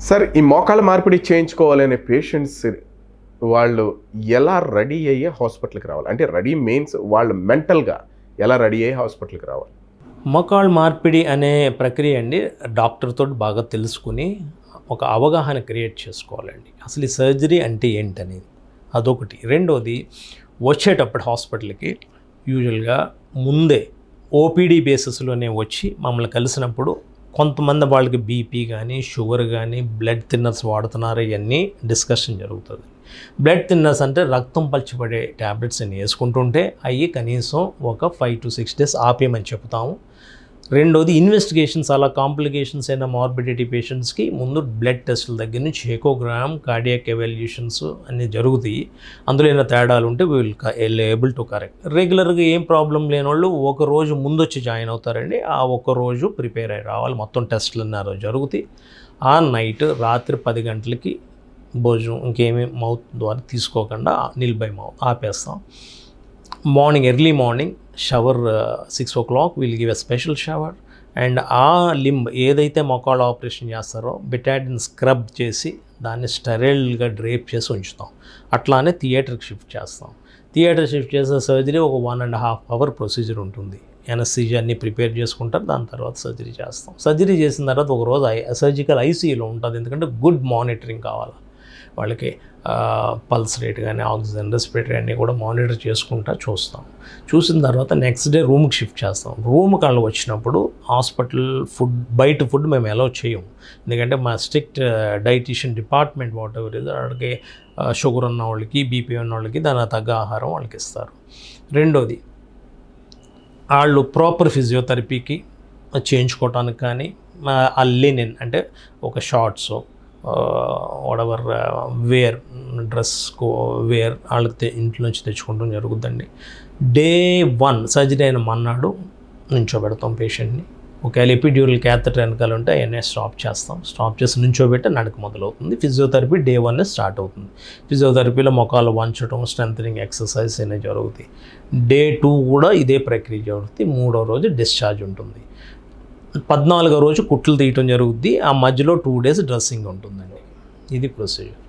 Sir ఈ మోకాళ్ళ మార్పిడి చేయించుకోవాలనే పేషెంట్స్ వాళ్ళు ఎలా రెడీ అయ్యే హాస్పిటల్కి రావాలి? అంటే రెడీ మీన్స్ వాళ్ళు మెంటల్గా ఎలా రెడీ అయ్యే హాస్పిటల్కి రావాలి? మోకాళ్ళ మార్పిడి అనే ప్రక్రియ అండి డాక్టర్తో బాగా తెలుసుకుని ఒక అవగాహన క్రియేట్ చేసుకోవాలండి. అసలు ఈ సర్జరీ అంటే ఏంటనేది అదొకటి. రెండోది వచ్చేటప్పుడు హాస్పిటల్కి యూజువల్గా ముందే ఓపీడీ బేసిస్లోనే వచ్చి మమ్మల్ని కలిసినప్పుడు కొంతమంది వాళ్ళకి బీపీ కానీ షుగర్ కానీ బ్లడ్ థిన్నర్స్ వాడుతున్నారు, ఇవన్నీ డిస్కషన్ జరుగుతుంది. బ్లడ్ థిన్నర్స్ అంటే రక్తం పల్చిపడే ట్యాబ్లెట్స్ అన్ని వేసుకుంటుంటే అవి కనీసం ఒక 5 to 6 days ఆపేయమని చెప్తాము. రెండోది ఇన్వెస్టిగేషన్స్, అలా కాంప్లికేషన్స్ అయిన మార్బిడిటీ పేషెంట్స్కి ముందు బ్లడ్ టెస్టుల దగ్గర నుంచి ఎకోగ్రామ్, కార్డియాక్ ఎవాల్యుయేషన్స్ అన్నీ జరుగుతాయి. అందులో ఏమైనా తేడాలు ఉంటే విల్ ఏబుల్ టు కరెక్ట్. రెగ్యులర్గా ఏం ప్రాబ్లం లేని వాళ్ళు ఒక రోజు ముందు వచ్చి జాయిన్ అవుతారండి. ఆ ఒక రోజు ప్రిపేర్ అయ్యి రావాలి. మొత్తం టెస్టులు అన్నారు జరుగుతాయి. ఆ నైట్ రాత్రి 10 గంటలకి భోజనం ఇంకేమీ మౌత్ ద్వారా తీసుకోకుండా బై మౌత్ ఆపేస్తాం. Morning early morning shower 6 o'clock will give a special shower. And ఆ లింబ్ ఏదైతే మోకాళ్ళ ఆపరేషన్ చేస్తారో బెటాడిన్ స్క్రబ్ చేసి దాన్ని స్టెరైల్గా డ్రేప్ చేసి ఉంచుతాం. అట్లానే థియేటర్కి షిఫ్ట్ చేస్తాం. థియేటర్ షిఫ్ట్ చేసే సర్జరీ ఒక 1.5 hour ప్రొసీజర్ ఉంటుంది. ఎనస్థీజియా అన్ని ప్రిపేర్ చేసుకుంటారు. దాని తర్వాత సర్జరీ చేస్తాం. సర్జరీ చేసిన తర్వాత ఒక రోజు సర్జికల్ ఐసీయూలో ఉంటుంది. ఎందుకంటే గుడ్ మానిటరింగ్ కావాలి వాళ్ళకి. పల్స్ రేట్ కానీ ఆక్సిజన్ రెస్పిరేటరీ అన్నీ కూడా మానిటర్ చేసుకుంటా చూస్తాం. చూసిన తర్వాత నెక్స్ట్ డే రూమ్కి షిఫ్ట్ చేస్తాం. రూమ్కి వాళ్ళు వచ్చినప్పుడు హాస్పిటల్ ఫుడ్, బయట ఫుడ్ మేము అలౌ చేయము. ఎందుకంటే మా strict dietitian department whatever ఇది వాళ్ళకి షుగర్ ఉన్న వాళ్ళకి బీపీ ఉన్న వాళ్ళకి దాని తగ్గ ఆహారం వాళ్ళకి ఇస్తారు. రెండోది వాళ్ళు ప్రాపర్ ఫిజియోథెరపీకి చేయించుకోవటానికి కానీ ఆ లినెన్ అంటే ఒక షార్ట్స్ వాడెవర్ డ్రెస్ వేర్ వాళ్ళకి ఇంట్లో నుంచి తెచ్చుకోవడం జరుగుతుందండి. Day 1 సర్జరీ అయిన మన్నాడు నుంచోబెడతాం పేషెంట్ని. ఒకవేళ ఎపిడ్యూరల్ క్యాథెటర్ వెనకాల ఉంటే అవన్నీ స్టాప్ చేస్తాం. స్టాప్ చేసి నుంచోబెట్టి నడక మొదలవుతుంది. ఫిజియోథెరపీ Day 1 స్టార్ట్ అవుతుంది. ఫిజియోథెరపీలో మొక్కలు వంచడం, స్ట్రెంథనింగ్ ఎక్సర్సైజ్ అనేవి జరుగుతాయి. Day 2 కూడా ఇదే ప్రక్రియ జరుగుతుంది. 3వ రోజు డిశ్చార్జ్ ఉంటుంది. 14వ రోజు కుట్లు తీయటం జరుగుద్ది. ఆ మధ్యలో 2 days డ్రెస్సింగ్ ఉంటుందండి. ఇది ప్రొసీజర్.